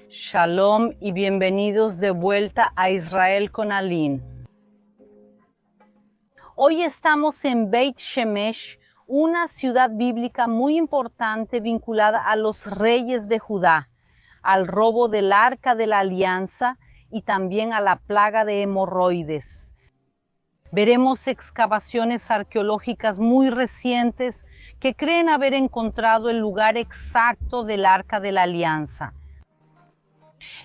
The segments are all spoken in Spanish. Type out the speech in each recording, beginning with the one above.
Shalom y bienvenidos de vuelta a Israel con Aline. Hoy estamos en Beit Shemesh, una ciudad bíblica muy importante vinculada a los reyes de Judá, al robo del Arca de la Alianza y también a la plaga de hemorroides. Veremos excavaciones arqueológicas muy recientes que creen haber encontrado el lugar exacto del Arca de la Alianza.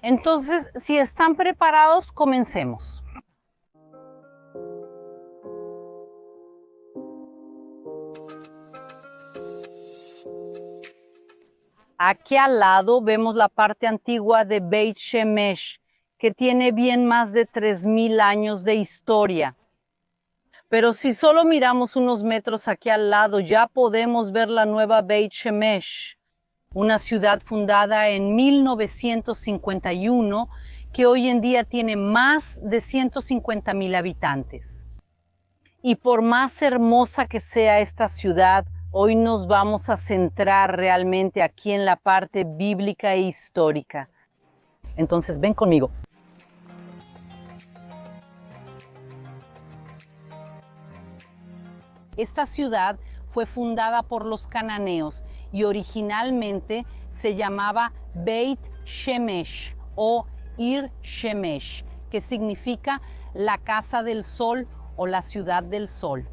Entonces, si están preparados, comencemos. Aquí al lado vemos la parte antigua de Beit Shemesh, que tiene bien más de 3000 años de historia. Pero si solo miramos unos metros aquí al lado, ya podemos ver la nueva Beit Shemesh, una ciudad fundada en 1951 que hoy en día tiene más de 150,000 habitantes. Y por más hermosa que sea esta ciudad, hoy nos vamos a centrar realmente aquí en la parte bíblica e histórica. Entonces, ven conmigo. Esta ciudad fue fundada por los cananeos y originalmente se llamaba Beit Shemesh o Ir Shemesh, que significa la casa del sol o la ciudad del sol.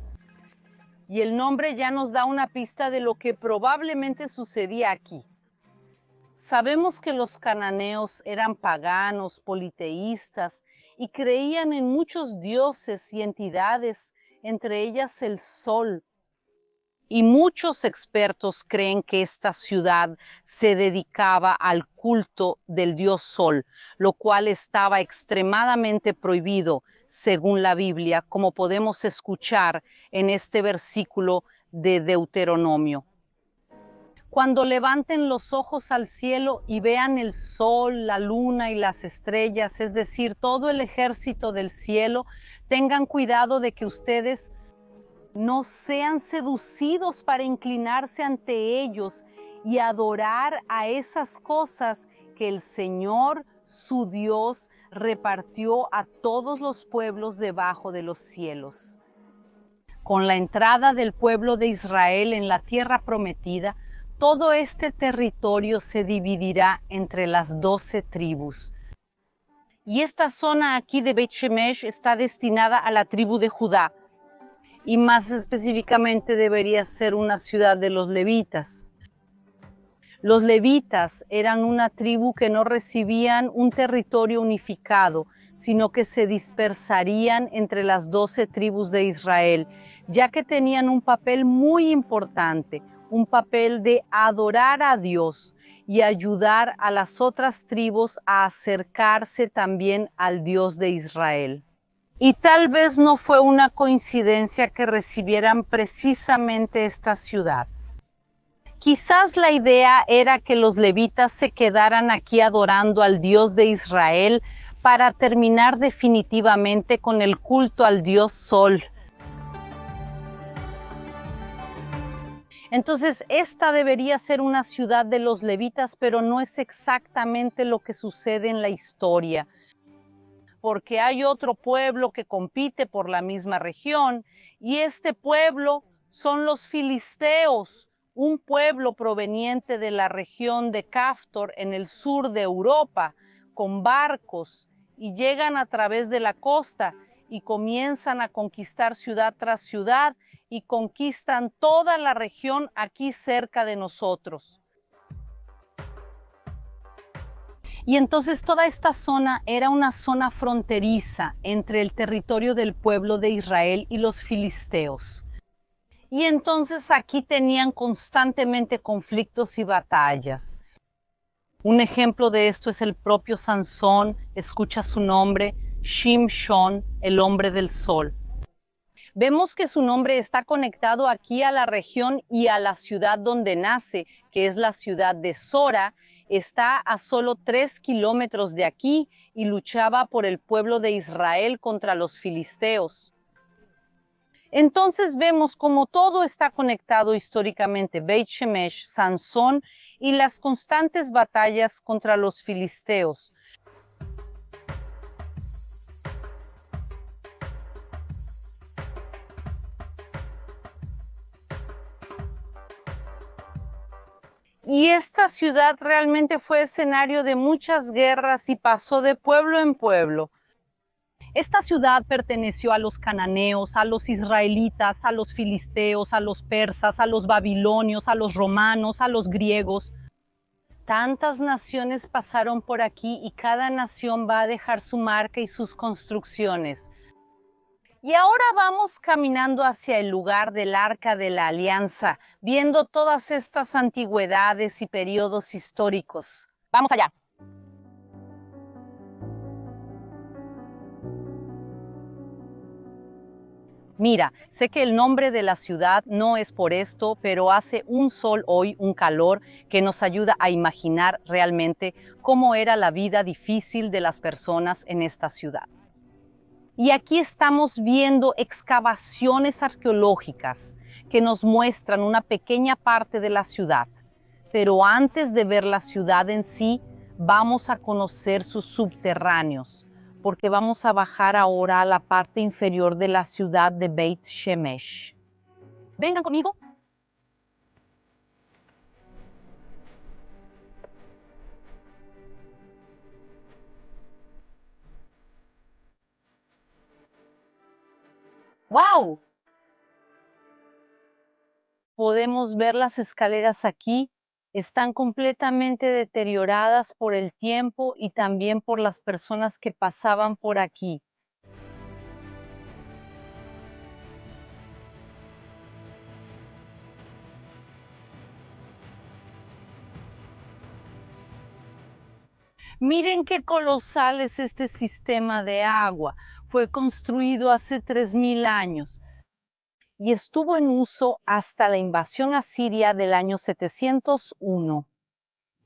Y el nombre ya nos da una pista de lo que probablemente sucedía aquí. Sabemos que los cananeos eran paganos, politeístas y creían en muchos dioses y entidades, entre ellas el sol. Y muchos expertos creen que esta ciudad se dedicaba al culto del dios Sol, lo cual estaba extremadamente prohibido según la Biblia, como podemos escuchar en este versículo de Deuteronomio. Cuando levanten los ojos al cielo y vean el sol, la luna y las estrellas, es decir, todo el ejército del cielo, tengan cuidado de que ustedes no sean seducidos para inclinarse ante ellos y adorar a esas cosas que el Señor, su Dios, repartió a todos los pueblos debajo de los cielos. Con la entrada del pueblo de Israel en la tierra prometida, todo este territorio se dividirá entre las 12 tribus. Y esta zona aquí de Beit Shemesh está destinada a la tribu de Judá, y más específicamente debería ser una ciudad de los levitas. Los levitas eran una tribu que no recibían un territorio unificado, sino que se dispersarían entre las 12 tribus de Israel, ya que tenían un papel muy importante, un papel de adorar a Dios y ayudar a las otras tribus a acercarse también al Dios de Israel. Y tal vez no fue una coincidencia que recibieran precisamente esta ciudad. Quizás la idea era que los levitas se quedaran aquí adorando al Dios de Israel para terminar definitivamente con el culto al Dios Sol. Entonces, esta debería ser una ciudad de los levitas, pero no es exactamente lo que sucede en la historia, porque hay otro pueblo que compite por la misma región, y este pueblo son los filisteos, un pueblo proveniente de la región de Caftor en el sur de Europa, con barcos, y llegan a través de la costa y comienzan a conquistar ciudad tras ciudad y conquistan toda la región aquí cerca de nosotros. Y entonces toda esta zona era una zona fronteriza entre el territorio del pueblo de Israel y los filisteos. Y entonces aquí tenían constantemente conflictos y batallas. Un ejemplo de esto es el propio Sansón, escucha su nombre, Shimshon, el hombre del sol. Vemos que su nombre está conectado aquí a la región y a la ciudad donde nace, que es la ciudad de Sora. Está a solo 3 kilómetros de aquí y luchaba por el pueblo de Israel contra los filisteos. Entonces vemos como todo está conectado históricamente, Beit Shemesh, Sansón y las constantes batallas contra los filisteos. Y esta ciudad realmente fue escenario de muchas guerras y pasó de pueblo en pueblo. Esta ciudad perteneció a los cananeos, a los israelitas, a los filisteos, a los persas, a los babilonios, a los romanos, a los griegos. Tantas naciones pasaron por aquí y cada nación va a dejar su marca y sus construcciones. Y ahora vamos caminando hacia el lugar del Arca de la Alianza, viendo todas estas antigüedades y periodos históricos. ¡Vamos allá! Mira, sé que el nombre de la ciudad no es por esto, pero hace un sol hoy, un calor, que nos ayuda a imaginar realmente cómo era la vida difícil de las personas en esta ciudad. Y aquí estamos viendo excavaciones arqueológicas que nos muestran una pequeña parte de la ciudad. Pero antes de ver la ciudad en sí, vamos a conocer sus subterráneos, porque vamos a bajar ahora a la parte inferior de la ciudad de Beit Shemesh. Vengan conmigo. ¡Wow! Podemos ver las escaleras aquí. Están completamente deterioradas por el tiempo y también por las personas que pasaban por aquí. Miren qué colosal es este sistema de agua. Fue construido hace 3000 años y estuvo en uso hasta la invasión asiria del año 701.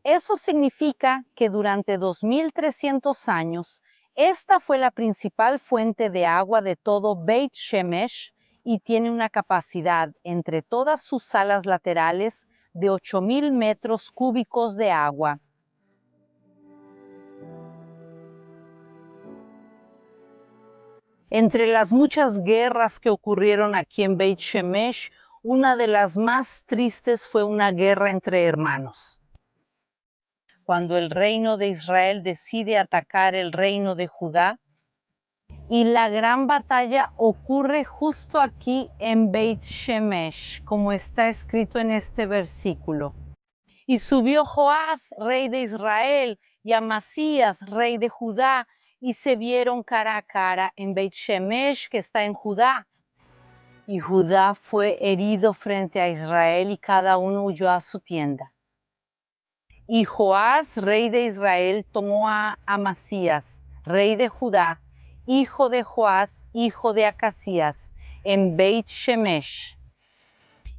Eso significa que durante 2300 años, esta fue la principal fuente de agua de todo Beit Shemesh y tiene una capacidad entre todas sus salas laterales de 8000 metros cúbicos de agua. Entre las muchas guerras que ocurrieron aquí en Beit Shemesh, una de las más tristes fue una guerra entre hermanos. Cuando el reino de Israel decide atacar el reino de Judá, y la gran batalla ocurre justo aquí en Beit Shemesh, como está escrito en este versículo. Y subió Joás, rey de Israel, y Amasías, rey de Judá, y se vieron cara a cara en Beit Shemesh, que está en Judá. Y Judá fue herido frente a Israel y cada uno huyó a su tienda. Y Joás, rey de Israel, tomó a Amasías, rey de Judá, hijo de Joás, hijo de Acasías, en Beit Shemesh.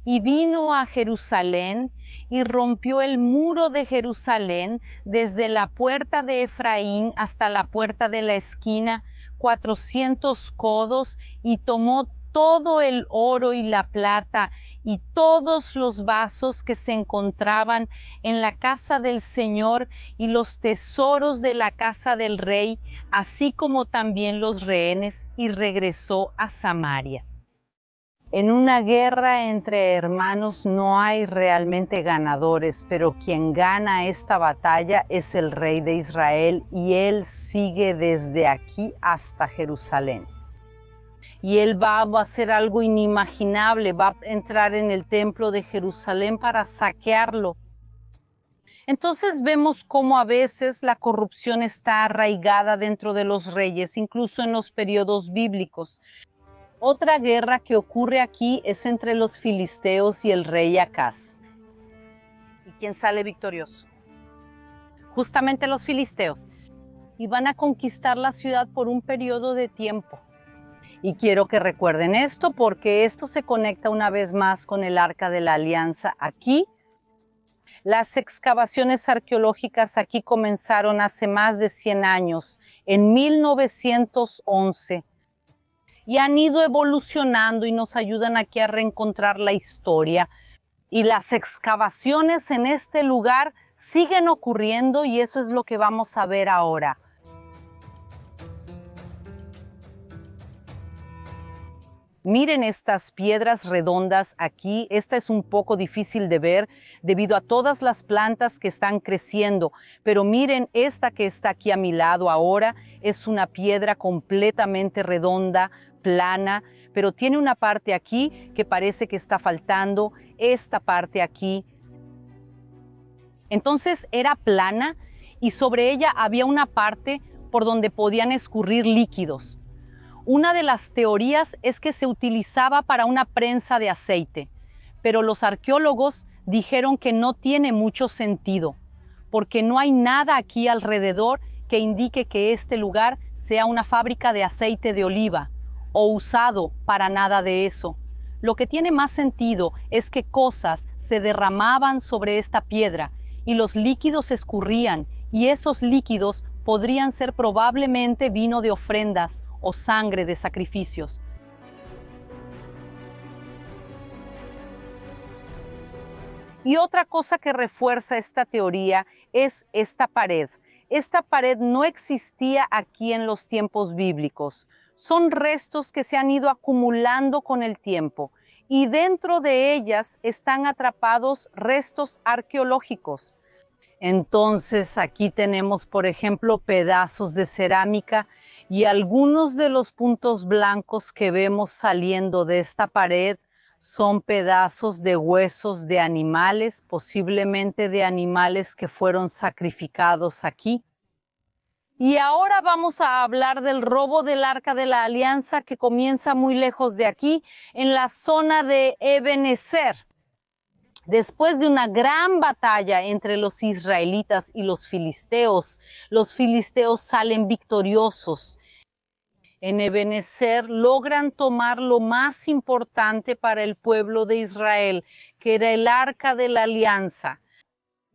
Y vino a Jerusalén y rompió el muro de Jerusalén desde la puerta de Efraín hasta la puerta de la esquina, 400 codos, y tomó todo el oro y la plata y todos los vasos que se encontraban en la casa del Señor y los tesoros de la casa del rey, así como también los rehenes, y regresó a Samaria. En una guerra entre hermanos no hay realmente ganadores, pero quien gana esta batalla es el rey de Israel y él sigue desde aquí hasta Jerusalén. Y él va a hacer algo inimaginable, va a entrar en el templo de Jerusalén para saquearlo. Entonces vemos cómo a veces la corrupción está arraigada dentro de los reyes, incluso en los periodos bíblicos. Otra guerra que ocurre aquí es entre los filisteos y el rey Acaz. ¿Y quién sale victorioso? Justamente los filisteos. Y van a conquistar la ciudad por un periodo de tiempo. Y quiero que recuerden esto porque esto se conecta una vez más con el Arca de la Alianza aquí. Las excavaciones arqueológicas aquí comenzaron hace más de 100 años, en 1911. Y han ido evolucionando y nos ayudan aquí a reencontrar la historia. Y las excavaciones en este lugar siguen ocurriendo y eso es lo que vamos a ver ahora. Miren estas piedras redondas aquí. Esta es un poco difícil de ver debido a todas las plantas que están creciendo. Pero miren esta que está aquí a mi lado ahora. Es una piedra completamente redonda, plana, pero tiene una parte aquí que parece que está faltando. Esta parte aquí. Entonces era plana y sobre ella había una parte por donde podían escurrir líquidos. Una de las teorías es que se utilizaba para una prensa de aceite, pero los arqueólogos dijeron que no tiene mucho sentido, porque no hay nada aquí alrededor que indique que este lugar sea una fábrica de aceite de oliva o usado para nada de eso. Lo que tiene más sentido es que cosas se derramaban sobre esta piedra y los líquidos escurrían, y esos líquidos podrían ser probablemente vino de ofrendas o sangre de sacrificios. Y otra cosa que refuerza esta teoría es esta pared. Esta pared no existía aquí en los tiempos bíblicos. Son restos que se han ido acumulando con el tiempo y dentro de ellas están atrapados restos arqueológicos. Entonces aquí tenemos, por ejemplo, pedazos de cerámica y algunos de los puntos blancos que vemos saliendo de esta pared son pedazos de huesos de animales, posiblemente de animales que fueron sacrificados aquí. Y ahora vamos a hablar del robo del Arca de la Alianza que comienza muy lejos de aquí, en la zona de Ebenezer. Después de una gran batalla entre los israelitas y los filisteos salen victoriosos. En Ebenezer logran tomar lo más importante para el pueblo de Israel, que era el Arca de la Alianza,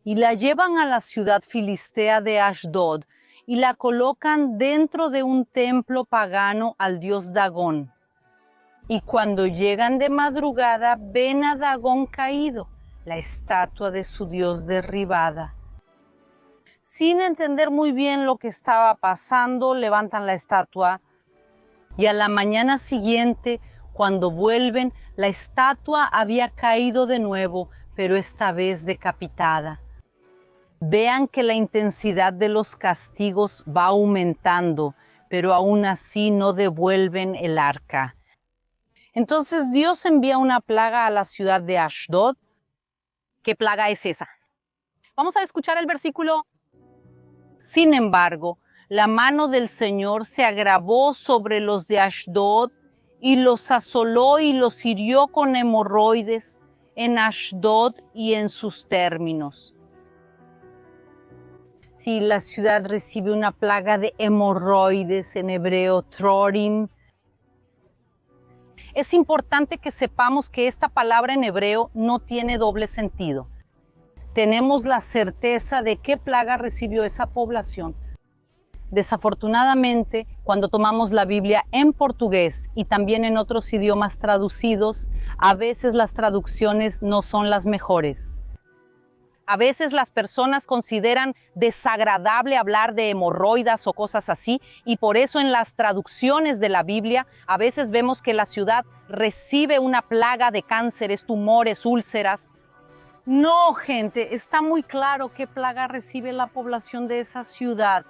y la llevan a la ciudad filistea de Ashdod y la colocan dentro de un templo pagano al dios Dagón. Y cuando llegan de madrugada ven a Dagón caído, la estatua de su dios derribada. Sin entender muy bien lo que estaba pasando, levantan la estatua y a la mañana siguiente, cuando vuelven, la estatua había caído de nuevo, pero esta vez decapitada. Vean que la intensidad de los castigos va aumentando, pero aún así no devuelven el arca. Entonces Dios envía una plaga a la ciudad de Ashdod. ¿Qué plaga es esa? Vamos a escuchar el versículo. Sin embargo, la mano del Señor se agravó sobre los de Ashdod y los asoló y los hirió con hemorroides en Ashdod y en sus términos. Sí, la ciudad recibe una plaga de hemorroides, en hebreo trorim. Es importante que sepamos que esta palabra en hebreo no tiene doble sentido. Tenemos la certeza de qué plaga recibió esa población. Desafortunadamente, cuando tomamos la Biblia en portugués y también en otros idiomas traducidos, a veces las traducciones no son las mejores. A veces las personas consideran desagradable hablar de hemorroidas o cosas así, y por eso en las traducciones de la Biblia a veces vemos que la ciudad recibe una plaga de cánceres, tumores, úlceras. No, gente, está muy claro qué plaga recibe la población de esa ciudad.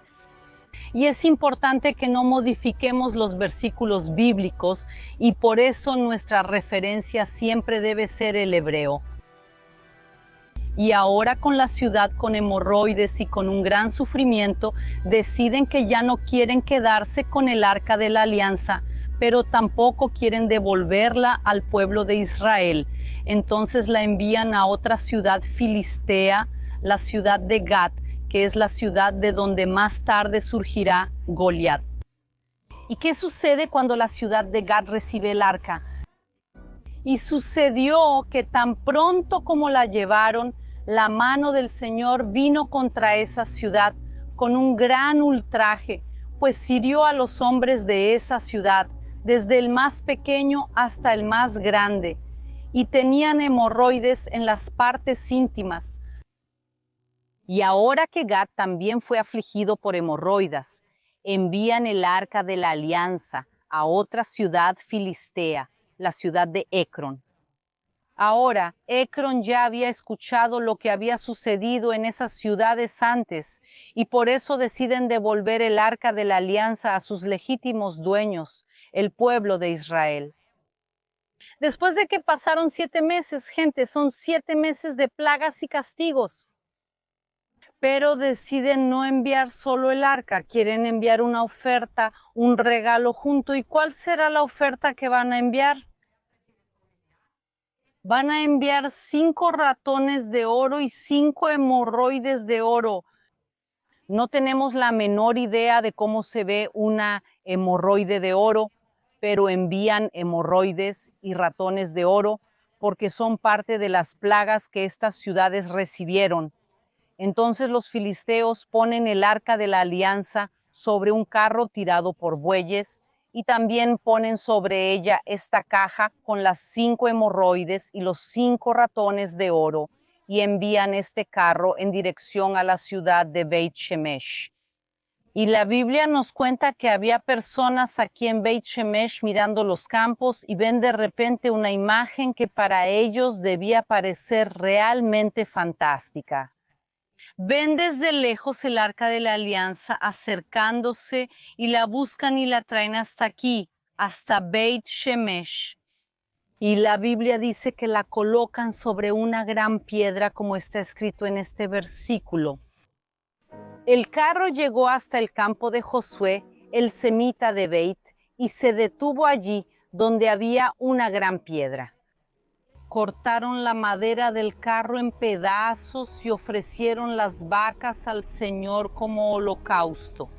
Y es importante que no modifiquemos los versículos bíblicos y por eso nuestra referencia siempre debe ser el hebreo. Y ahora con la ciudad con hemorroides y con un gran sufrimiento, deciden que ya no quieren quedarse con el Arca de la Alianza, pero tampoco quieren devolverla al pueblo de Israel. Entonces la envían a otra ciudad filistea, la ciudad de Gat, que es la ciudad de donde más tarde surgirá Goliat. ¿Y qué sucede cuando la ciudad de Gat recibe el arca? Y sucedió que tan pronto como la llevaron, la mano del Señor vino contra esa ciudad con un gran ultraje, pues hirió a los hombres de esa ciudad, desde el más pequeño hasta el más grande. y tenían hemorroides en las partes íntimas. Y ahora que Gad también fue afligido por hemorroidas, envían el arca de la alianza a otra ciudad filistea, la ciudad de Ecrón. Ahora, Ecrón ya había escuchado lo que había sucedido en esas ciudades antes, y por eso deciden devolver el arca de la alianza a sus legítimos dueños, el pueblo de Israel. Después de que pasaron 7 meses, gente, son 7 meses de plagas y castigos, pero deciden no enviar solo el arca, quieren enviar una oferta, un regalo junto. ¿Y cuál será la oferta que van a enviar? Van a enviar 5 ratones de oro y 5 hemorroides de oro. No tenemos la menor idea de cómo se ve una hemorroide de oro, pero envían hemorroides y ratones de oro porque son parte de las plagas que estas ciudades recibieron. Entonces los filisteos ponen el arca de la alianza sobre un carro tirado por bueyes y también ponen sobre ella esta caja con las 5 hemorroides y los 5 ratones de oro y envían este carro en dirección a la ciudad de Beit Shemesh. Y la Biblia nos cuenta que había personas aquí en Beit Shemesh mirando los campos y ven de repente una imagen que para ellos debía parecer realmente fantástica. Ven desde lejos el arca de la alianza acercándose y la buscan y la traen hasta aquí, hasta Beit Shemesh. Y la Biblia dice que la colocan sobre una gran piedra, como está escrito en este versículo. El carro llegó hasta el campo de Josué, el semita de Beit, y se detuvo allí donde había una gran piedra. Cortaron la madera del carro en pedazos y ofrecieron las vacas al Señor como holocausto.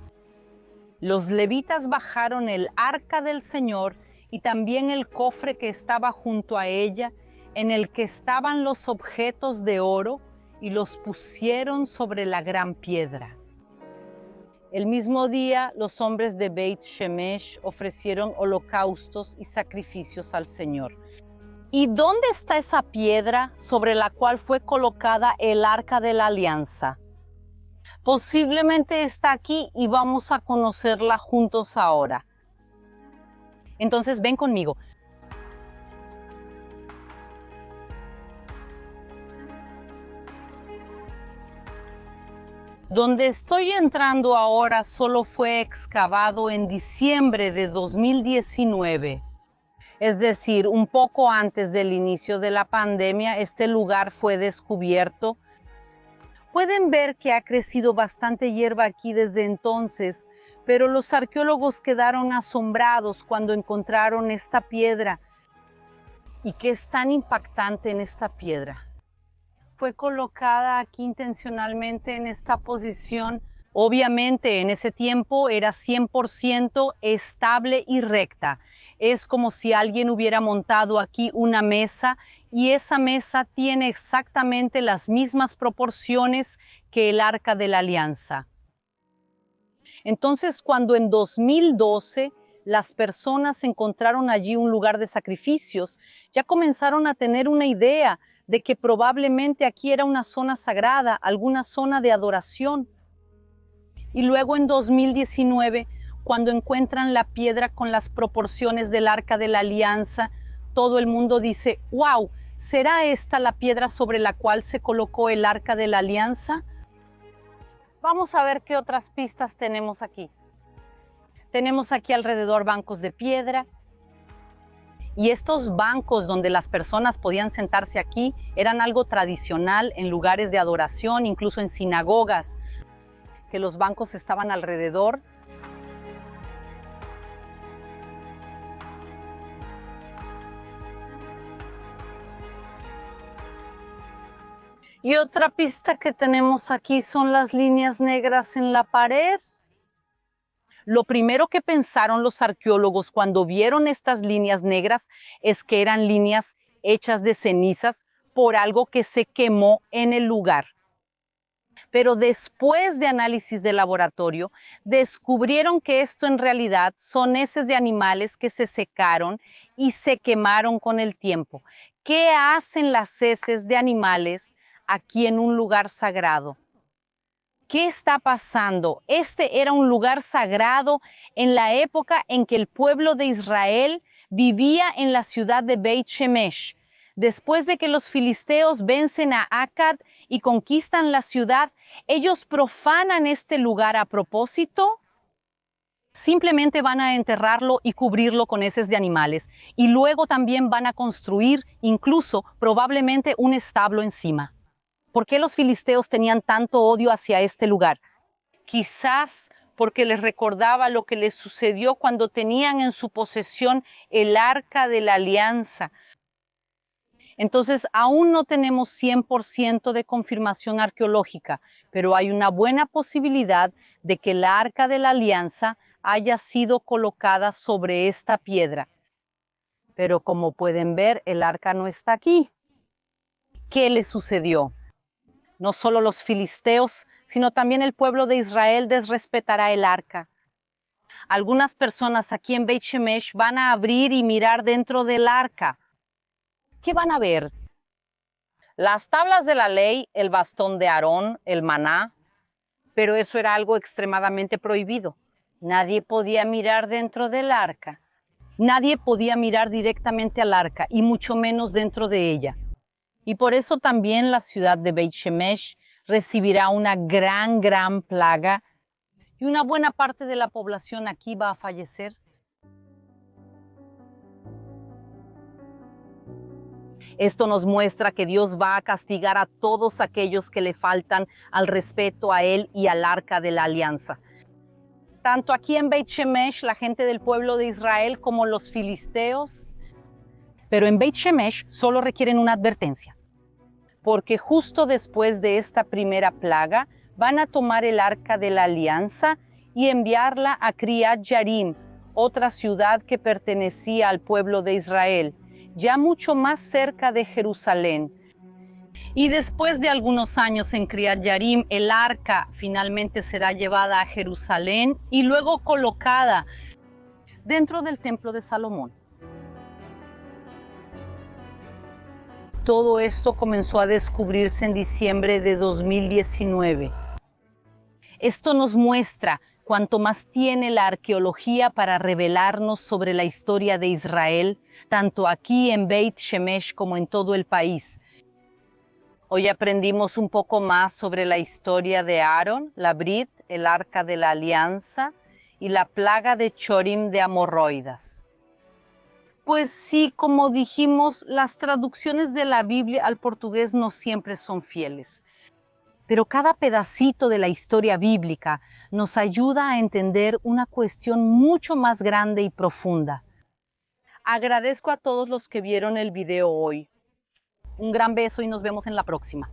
Los levitas bajaron el arca del Señor y también el cofre que estaba junto a ella, en el que estaban los objetos de oro, y los pusieron sobre la gran piedra. El mismo día, los hombres de Beit Shemesh ofrecieron holocaustos y sacrificios al Señor. ¿Y dónde está esa piedra sobre la cual fue colocada el arca de la alianza? Posiblemente está aquí y vamos a conocerla juntos ahora. Entonces ven conmigo. Donde estoy entrando ahora solo fue excavado en diciembre de 2019. Es decir, un poco antes del inicio de la pandemia, este lugar fue descubierto. Pueden ver que ha crecido bastante hierba aquí desde entonces, pero los arqueólogos quedaron asombrados cuando encontraron esta piedra. ¿Y qué es tan impactante en esta piedra? Fue colocada aquí intencionalmente en esta posición. Obviamente en ese tiempo era 100% estable y recta. Es como si alguien hubiera montado aquí una mesa y esa mesa tiene exactamente las mismas proporciones que el arca de la alianza. Entonces, cuando en 2012 las personas encontraron allí un lugar de sacrificios, ya comenzaron a tener una idea de que probablemente aquí era una zona sagrada, alguna zona de adoración. Y luego en 2019, cuando encuentran la piedra con las proporciones del arca de la alianza, todo el mundo dice, wow, ¿será esta la piedra sobre la cual se colocó el arca de la alianza? Vamos a ver qué otras pistas tenemos aquí. Tenemos aquí alrededor bancos de piedra. Y estos bancos donde las personas podían sentarse aquí eran algo tradicional en lugares de adoración, incluso en sinagogas, que los bancos estaban alrededor. Y otra pista que tenemos aquí son las líneas negras en la pared. Lo primero que pensaron los arqueólogos cuando vieron estas líneas negras es que eran líneas hechas de cenizas por algo que se quemó en el lugar. Pero después de análisis de laboratorio, descubrieron que esto en realidad son heces de animales que se secaron y se quemaron con el tiempo. ¿Qué hacen las heces de animales aquí en un lugar sagrado? ¿Qué está pasando? Este era un lugar sagrado en la época en que el pueblo de Israel vivía en la ciudad de Beit Shemesh. Después de que los filisteos vencen a Akkad y conquistan la ciudad, ellos profanan este lugar a propósito. Simplemente van a enterrarlo y cubrirlo con heces de animales. Y luego también van a construir, incluso probablemente, un establo encima. ¿Por qué los filisteos tenían tanto odio hacia este lugar? Quizás porque les recordaba lo que les sucedió cuando tenían en su posesión el Arca de la Alianza. Entonces, aún no tenemos 100% de confirmación arqueológica, pero hay una buena posibilidad de que el Arca de la Alianza haya sido colocada sobre esta piedra. Pero como pueden ver, el arca no está aquí. ¿Qué le sucedió? No solo los filisteos, sino también el pueblo de Israel desrespetará el arca. Algunas personas aquí en Beit Shemesh van a abrir y mirar dentro del arca. ¿Qué van a ver? Las tablas de la ley, el bastón de Aarón, el maná, pero eso era algo extremadamente prohibido. Nadie podía mirar dentro del arca. Nadie podía mirar directamente al arca, y mucho menos dentro de ella. Y por eso también la ciudad de Beit Shemesh recibirá una gran plaga, y una buena parte de la población aquí va a fallecer. Esto nos muestra que Dios va a castigar a todos aquellos que le faltan al respeto a Él y al arca de la alianza. Tanto aquí en Beit Shemesh, la gente del pueblo de Israel, como los filisteos. Pero en Beit Shemesh solo requieren una advertencia. Porque justo después de esta primera plaga, van a tomar el arca de la alianza y enviarla a Criat Yarim, otra ciudad que pertenecía al pueblo de Israel, ya mucho más cerca de Jerusalén. Y después de algunos años en Criat Yarim, el arca finalmente será llevada a Jerusalén y luego colocada dentro del templo de Salomón. Todo esto comenzó a descubrirse en diciembre de 2019. Esto nos muestra cuánto más tiene la arqueología para revelarnos sobre la historia de Israel, tanto aquí en Beit Shemesh como en todo el país. Hoy aprendimos un poco más sobre la historia de Aarón, la Brit, el Arca de la Alianza y la plaga de Chorim de Amorroidas. Pues sí, como dijimos, las traducciones de la Biblia al portugués no siempre son fieles. Pero cada pedacito de la historia bíblica nos ayuda a entender una cuestión mucho más grande y profunda. Agradezco a todos los que vieron el video hoy. Un gran beso y nos vemos en la próxima.